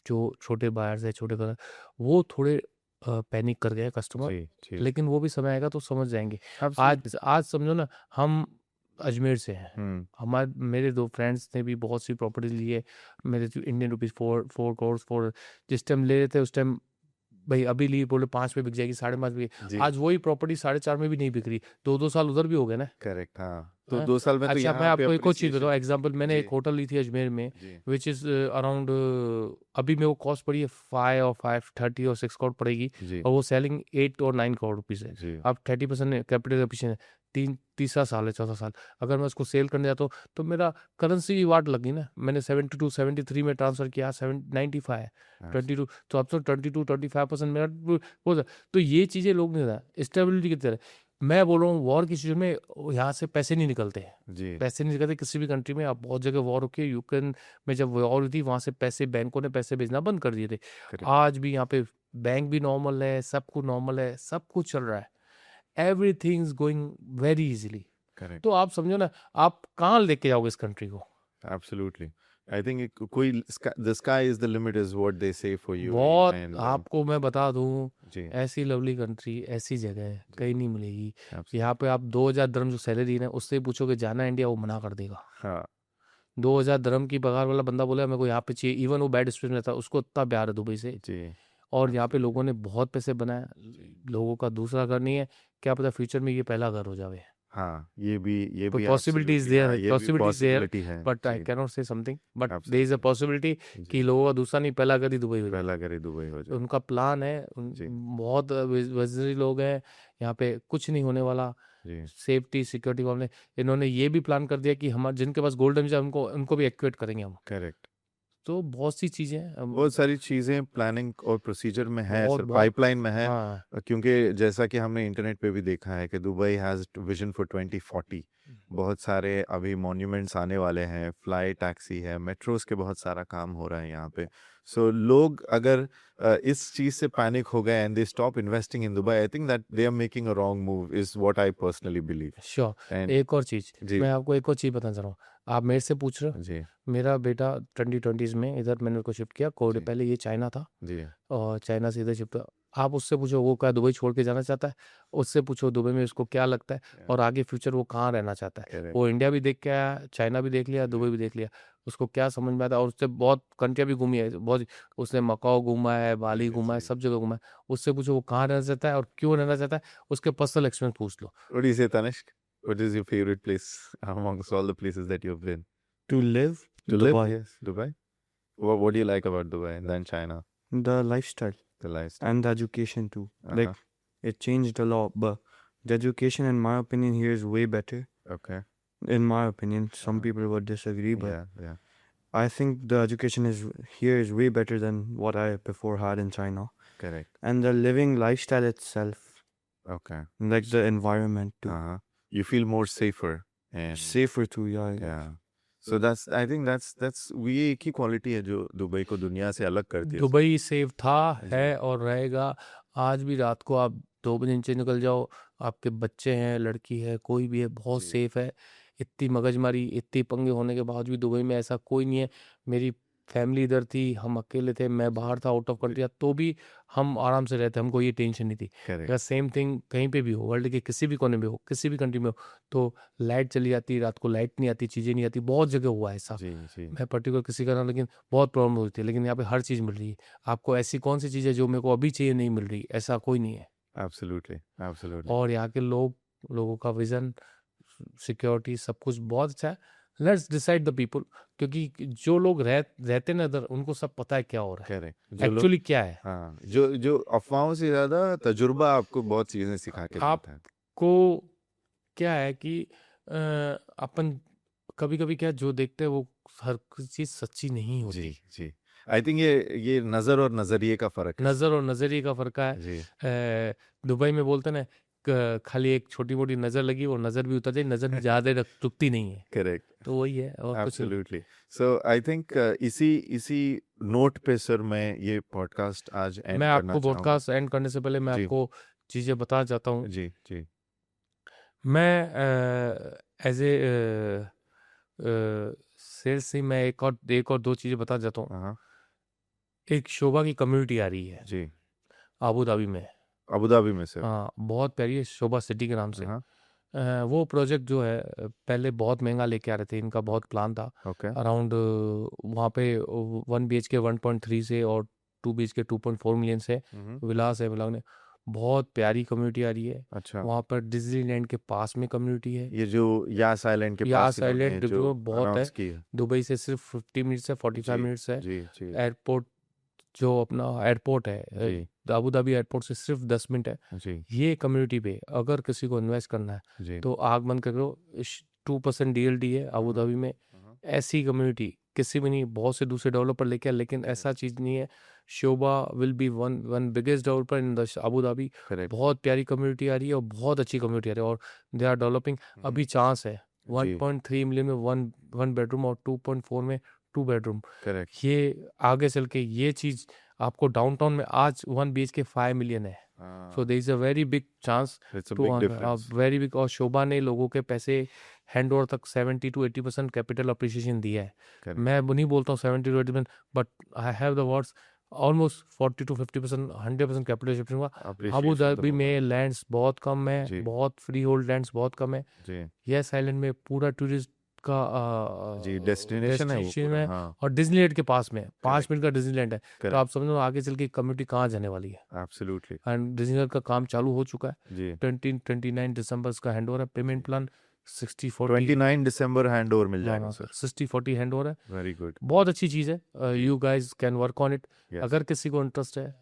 Speaker 3: जो छोटे बायर्स है, छोटे कलर, वो थोड़े पैनिक कर गए कस्टमर,
Speaker 2: जी, जी।
Speaker 3: लेकिन वो भी समय आएगा तो समझ जाएंगे।
Speaker 2: Absolutely.
Speaker 3: आज समझो ना, हम अजमेर से हैं,
Speaker 2: हम्म,
Speaker 3: मेरे 2 फ्रेंड्स ने भी बहुत सी प्रॉपर्टी ली है। मेरे जो इंडियन रुपीज़ 4 करोड़ 4 जिस टाइम ले रहे थे, उस टाइम भाई अभी ली, बोले 5 में बिक जाएगी, 5.5 में बिकी।
Speaker 2: जी।
Speaker 3: आज वही प्रॉपर्टी 4.5 में भी नहीं बिक रही। 2-2 साल उधर भी हो गए ना।
Speaker 2: करेक्ट, हाँ। तो
Speaker 3: हाँ।
Speaker 2: 2 साल में तो
Speaker 3: अच्छा, मैं
Speaker 2: यहाँ पे
Speaker 3: आपको एक और चीज़ बताऊँ,
Speaker 2: appreciation-
Speaker 3: एग्जांपल, मैंने एक
Speaker 2: जी,
Speaker 3: होटल ली थी अजमेर में,
Speaker 2: जी,
Speaker 3: व्हिच इज़ अराउंड, अभी मेरे को कॉस्ट पड़ी है 530 और 6 करोड़ पड़ेगी,
Speaker 2: जी,
Speaker 3: और वो सेलिंग 8 और 9 करोड़ रुपीज़ है।
Speaker 2: जी।
Speaker 3: अब 30% कैपिटल के पीछे है, तीसरा साल है, चौथा साल। अगर मैं उसको सेल करने जाता हूँ तो मेरा करेंसी की वाट लगी ना। मैंने 72 73 में ट्रांसफर किया, 95 22, तो अब तो 22-25% मेरा हो जाए। तो ये चीज़ें लोग नहीं रहा स्टेबिलिटी की तरह। मैं बोल रहा हूँ, वॉर की सिचुएशन में यहाँ से पैसे नहीं निकलते हैं।
Speaker 2: जी,
Speaker 3: पैसे नहीं निकलते किसी भी कंट्री में। आप बहुत जगह वॉर होती है, यूक्रेन में जब वॉर हुई थी, वहाँ से पैसे, बैंकों ने पैसे भेजना बंद कर दिए थे।
Speaker 2: Correct.
Speaker 3: आज भी यहाँ पे बैंक भी नॉर्मल है, सब कुछ नॉर्मल है, सब कुछ चल रहा है। Everything is going very easily.
Speaker 2: Correct.
Speaker 3: तो आप समझो ना, आप कहाँ लेके जाओगे इस कंट्री को?
Speaker 2: Absolutely. I think the sky is the limit is what they say for you.
Speaker 3: बहुत,
Speaker 2: And,
Speaker 3: आपको मैं बता दूँ,
Speaker 2: जी,
Speaker 3: ऐसी लवली कंट्री, ऐसी जगह कहीं नहीं मिलेगी।
Speaker 2: absolutely.
Speaker 3: यहाँ पे आप 2000 दिरहम जो सैलरी है, उससे पूछोगे जाना इंडिया, वो मना कर देगा।
Speaker 2: हाँ,
Speaker 3: 2000 दिरहम की पगार वाला बंदा बोला मेरे को यहाँ पे चाहिए, इवन वो बैड स्टूडेंट रहता, उसको इतना प्यार है दुबई से।
Speaker 2: जी,
Speaker 3: और यहाँ पे लोगों ने बहुत पैसे बनाए। लोगों का दूसरा घर नहीं है, क्या पता फ्यूचर में ये पहला घर हो जावे।
Speaker 2: हाँ, ये भी
Speaker 3: पॉसिबिलिटी इज
Speaker 2: absolutely,
Speaker 3: देयर,
Speaker 2: हाँ, ये भी
Speaker 3: पॉसिबिलिटी इज देयर,
Speaker 2: possibility है।
Speaker 3: बट आई
Speaker 2: जी,
Speaker 3: can not say something, but there is a
Speaker 2: absolutely.
Speaker 3: Possibility
Speaker 2: जी,
Speaker 3: कि लोगों का दूसरा नहीं, पहला घर ही दुबई हो जाए।
Speaker 2: पहला करे दुबई हो जाए।
Speaker 3: उनका प्लान है।
Speaker 2: जी,
Speaker 3: बहुत विजनरी लोग हैं यहाँ पे, कुछ नहीं होने वाला।
Speaker 2: जी,
Speaker 3: सेफ्टी सिक्योरिटी मामले, इन्होंने ये भी प्लान कर दिया कि हमारे जिनके पास गोल्डन वीजा, उनको भी एक्टिवेट करेंगे हम।
Speaker 2: करेक्ट।
Speaker 3: तो बहुत सी चीज़ें हैं।
Speaker 2: बहुत सारी चीज़ें प्लानिंग और प्रोसीजर में है
Speaker 3: बहुत
Speaker 2: सर,
Speaker 3: बहुत
Speaker 2: पाइपलाइन में है।
Speaker 3: हाँ।
Speaker 2: क्योंकि जैसा कि हमने इंटरनेट पे भी देखा है कि दुबई हैज़ विजन फॉर 2040। बहुत सारे अभी मॉन्यूमेंट्स आने वाले हैं, फ्लाई टैक्सी है, मेट्रोस के बहुत सारा काम हो रहा है यहाँ पे। सो लोग अगर इस चीज़ से पैनिक हो गए and they stop investing in Dubai, I think that they are making a wrong move, is what I personally believe.
Speaker 3: Sure.
Speaker 2: And
Speaker 3: एक और चीज़,
Speaker 2: जी,
Speaker 3: मैं आपको एक और चीज़ बताना चाह रहा हूँ। आप मेरे से पूछ रहे हो,
Speaker 2: जी,
Speaker 3: मेरा बेटा 2020 में इधर मैंने उसको शिफ्ट किया। कोविड
Speaker 2: जी,
Speaker 3: पहले ये चाइना था,
Speaker 2: जी,
Speaker 3: और चाइना से इधर शिफ्ट। आप उससे पूछो वो क्या दुबई छोड़ के जाना चाहता है, उससे पूछो दुबई में उसको क्या लगता है, और आगे फ्यूचर वो कहाँ रहना चाहता है।
Speaker 2: करेक्ट,
Speaker 3: वो इंडिया भी देख के आया, चाइना भी देख लिया, दुबई भी देख लिया, उसको क्या समझ में आता है। और उससे बहुत कंट्रियाँ भी घूमी है, बहुत। उसने मकाओ घूमा है, बाली घूमा है, सब जगह घूमा है। उससे पूछो वो कहाँ रहना चाहता है और क्यों रहना चाहता है, उसके पर्सनल एक्सपीरियंस पूछ लो।
Speaker 2: What do you say, Tanishq? What is your favorite place amongst all the places that you've been?
Speaker 1: To live,
Speaker 2: To live?
Speaker 1: Dubai.
Speaker 2: Yes, Dubai. What do you like about Dubai than China?
Speaker 1: The lifestyle
Speaker 2: The lifestyle.
Speaker 1: and the education too. Like
Speaker 2: Uh-huh.
Speaker 1: it changed a lot, but the education, in my opinion, here is way better.
Speaker 2: Okay.
Speaker 1: In my opinion, some
Speaker 2: Uh-huh.
Speaker 1: people would disagree, but
Speaker 2: Yeah, yeah.
Speaker 1: I think the education is here is way better than what I before had in China.
Speaker 2: Correct.
Speaker 1: And the living lifestyle itself,
Speaker 2: Okay.
Speaker 1: like the environment too,
Speaker 2: Uh-huh. You feel more safer and
Speaker 1: safer too. Yeah.
Speaker 2: yeah. So I think that's we एक ही quality है जो Dubai को दुनिया से अलग करती है।
Speaker 3: Dubai safe था,
Speaker 2: जी।
Speaker 3: है और रहेगा। आज भी रात को आप 2 बजे नीचे निकल जाओ, आपके बच्चे हैं, लड़की है, कोई भी है, बहुत
Speaker 2: जी।
Speaker 3: सेफ है। इतनी मगजमारी, इतनी पंगे होने के बावजूद भी दुबई में ऐसा कोई नहीं है। मेरी फैमिली इधर थी, हम अकेले थे, मैं बाहर था, आउट ऑफ कंट्री था, तो भी हम आराम से रहते, हमको ये टेंशन नहीं थी।
Speaker 2: Correct.
Speaker 3: अगर सेम थिंग कहीं पे भी हो, वर्ल्ड के किसी भी कोने में हो, किसी भी कंट्री में हो, तो लाइट चली जाती, रात को लाइट नहीं आती, चीज़ें नहीं आती, बहुत जगह हुआ है ऐसा।
Speaker 2: जी, जी।
Speaker 3: मैं पर्टिकुलर किसी का ना, लेकिन बहुत प्रॉब्लम होती है। लेकिन यहाँ पे हर चीज़ मिल रही है। आपको ऐसी कौन सी चीज़ है जो मेरे को अभी चाहिए नहीं मिल रही, ऐसा कोई नहीं है।
Speaker 2: Absolutely. Absolutely.
Speaker 3: और यहाँ के लोगों का विजन, सिक्योरिटी, सब कुछ बहुत अच्छा है। लेट्स डिसाइड द पीपल, क्योंकि जो लोग रहते ना इधर, उनको सब पता है क्या हो रहा है,
Speaker 2: Correct. जो लोग
Speaker 3: एक्चुअली क्या है।
Speaker 2: हाँ, जो अफवाहों से ज्यादा तजुर्बा आपको बहुत चीजें सिखा के देता है।
Speaker 3: आपको क्या है कि अपन कभी-कभी क्या जो देखते हैं वो हर चीज़ सच्ची नहीं होती।
Speaker 2: जी, जी। आई थिंक ये नजर और नजरिए का फर्क है।
Speaker 3: नज़र और नज़रिए का फ़र्क है।
Speaker 2: जी,
Speaker 3: दुबई में बोलते हैं ना खाली एक छोटी मोटी नज़र लगी, वो नज़र भी उतर जाए, नज़र भी ज़्यादा रुकती नहीं है,
Speaker 2: करेक्ट,
Speaker 3: तो वही है और कुछ नहीं।
Speaker 2: एब्सोल्युटली। सो आई थिंक इसी नोट पे सर मैं ये पॉडकास्ट आज एंड
Speaker 3: मैं
Speaker 2: करना
Speaker 3: आपको
Speaker 2: चाहूँगा।
Speaker 3: पॉडकास्ट एंड करने से पहले मैं
Speaker 2: जी।
Speaker 3: आपको चीज़ें बताना चाहता हूँ।
Speaker 2: जी जी
Speaker 3: मैं एज ए सेल्स से मैं एक और दो चीज़ें बताना चाहता हूँ।
Speaker 2: हाँ
Speaker 3: एक शोभा की कम्युनिटी आ रही है
Speaker 2: जी,
Speaker 3: आबू धाबी में।
Speaker 2: अबू धाबी में सर।
Speaker 3: हाँ, बहुत प्यारी है, शोभा सिटी के नाम से।
Speaker 2: हाँ
Speaker 3: वो प्रोजेक्ट जो है पहले बहुत महंगा लेके आ रहे थे, इनका बहुत प्लान था
Speaker 2: ओके
Speaker 3: अराउंड वहाँ पे 1 BHK 1.3 से और 2 BHK 2.4 मिलियन से विलास है मिलाने। बहुत प्यारी कम्युनिटी आ रही है
Speaker 2: अच्छा,
Speaker 3: वहाँ पर। डिज्नीलैंड के पास में कम्युनिटी है।
Speaker 2: ये जो यास आइलैंड के पास
Speaker 3: यास
Speaker 2: इन्होंने
Speaker 3: आइलैंड
Speaker 2: जो
Speaker 3: बहुत है,
Speaker 2: अनाउंस की है।
Speaker 3: दुबई से सिर्फ 50 मिनट्स है, 45
Speaker 2: जी
Speaker 3: मिनट्स है।
Speaker 2: जी जी
Speaker 3: एयरपोर्ट जो अपना एयरपोर्ट है
Speaker 2: जी
Speaker 3: अबू धाबी एयरपोर्ट से सिर्फ 10 मिनट है।
Speaker 2: जी
Speaker 3: ये कम्युनिटी पे अगर किसी को इन्वेस्ट करना है
Speaker 2: जी
Speaker 3: तो आग बंद करो। 2% DLD है अबू धाबी में। ऐसी कम्युनिटी किसी भी नहीं, बहुत से दूसरे डेवलपर लेके आए, लेकिन ऐसा चीज़ नहीं है। Shobha will be one biggest developer in the Abu Dhabi.
Speaker 2: Correct
Speaker 3: बहुत प्यारी कम्युनिटी आ रही है और बहुत अच्छी कम्युनिटी आ रही है और दे आर डेवलपिंग। अभी चांस है 1.3 मिलियन में वन बेडरूम और 2.4 में 2 बेडरूम।
Speaker 2: करेक्ट।
Speaker 3: ये आगे चल के ये चीज़ आपको डाउनटाउन में आज 1 BHK 5 मिलियन है। So there is a very big chance
Speaker 2: it's a
Speaker 3: too
Speaker 2: big difference.
Speaker 3: Very big. और शोभा ने लोगों के पैसे हैंड ओवर तक 70 to 80% कैपिटल अप्रिसिएशन दिया है।
Speaker 2: Correct.
Speaker 3: मैं वो नहीं बोलता हूँ 70 to 80%, but I have the words almost 40 to 50%, 100% capital appreciation हुआ। अबू धाबी में लैंड्स बहुत कम है,
Speaker 2: जी।
Speaker 3: बहुत फ्री होल्ड लैंड्स बहुत कम है।
Speaker 2: जी
Speaker 3: यस आइलैंड में पूरा टूरिस्ट का
Speaker 2: जी डेस्टिनेशन है वो
Speaker 3: destination
Speaker 2: पूरा,
Speaker 3: है
Speaker 2: हाँ
Speaker 3: और डिज्नीलैंड के पास में 5
Speaker 2: Correct.
Speaker 3: मिनट का डिज्नीलैंड है। तो
Speaker 2: Correct.
Speaker 3: आप समझो आगे चल के कम्युनिटी कहाँ जाने वाली है।
Speaker 2: एब्सोल्युटली
Speaker 3: एंड डिज्नीलैंड का काम चालू हो चुका है।
Speaker 2: जी।
Speaker 3: 29 दिसंबर का हैंड ओवर है। पेमेंट प्लान 60-40
Speaker 2: 29 दिसंबर हैंड ओवर मिल जाएगा
Speaker 3: हाँ,
Speaker 2: सर।
Speaker 3: 60-40 हैंड ओवर है।
Speaker 2: Very good.
Speaker 3: बहुत अच्छी चीज़ है। You guys can work on it.
Speaker 2: Yes.
Speaker 3: अगर किसी को इंटरेस्ट है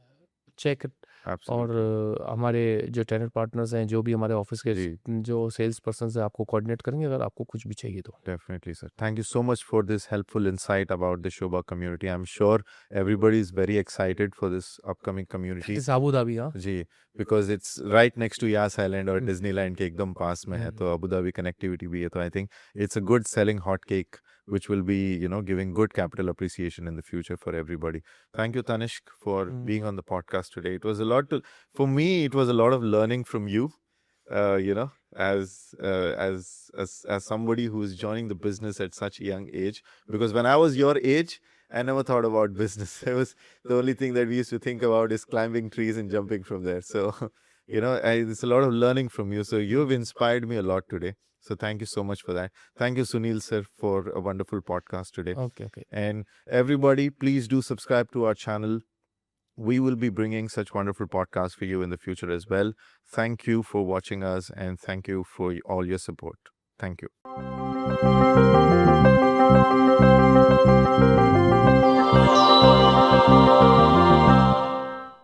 Speaker 3: चेक इट। और
Speaker 2: एब्सोल्युटली
Speaker 3: हमारे जो टेनेंट पार्टनर्स हैं, जो भी हमारे ऑफिस के
Speaker 2: जी।
Speaker 3: जो सेल्स पर्सन है, आपको कोऑर्डिनेट करेंगे अगर आपको कुछ भी चाहिए तो।
Speaker 2: Definitely, sir. Thank you so much for this helpful insight about the Shobha community. I'm sure everybody is very excited for this upcoming community.
Speaker 3: इस अबू धाबी, हाँ
Speaker 2: जी, because it's right next to Yas Island और Disneyland के एकदम पास में है, तो Abu Dhabi connectivity भी है, तो I think it's a good selling hot cake which will be, giving good capital appreciation in the future for everybody. Thank you, Tanishq, for being on the podcast today. It was a lot for me, it was a lot of learning from you, as somebody who's joining the business at such a young age, because when I was your age, I never thought about business. It was the only thing that we used to think about is climbing trees and jumping from there. So, it's a lot of learning from you. So you've inspired me a lot today. So thank you so much for that. Thank you, Sunil sir, for a wonderful podcast today.
Speaker 3: Okay
Speaker 2: And everybody, please do subscribe to our channel. We will be bringing such wonderful podcasts for you in the future as well. Thank you for watching us and thank you for all your support. Thank you.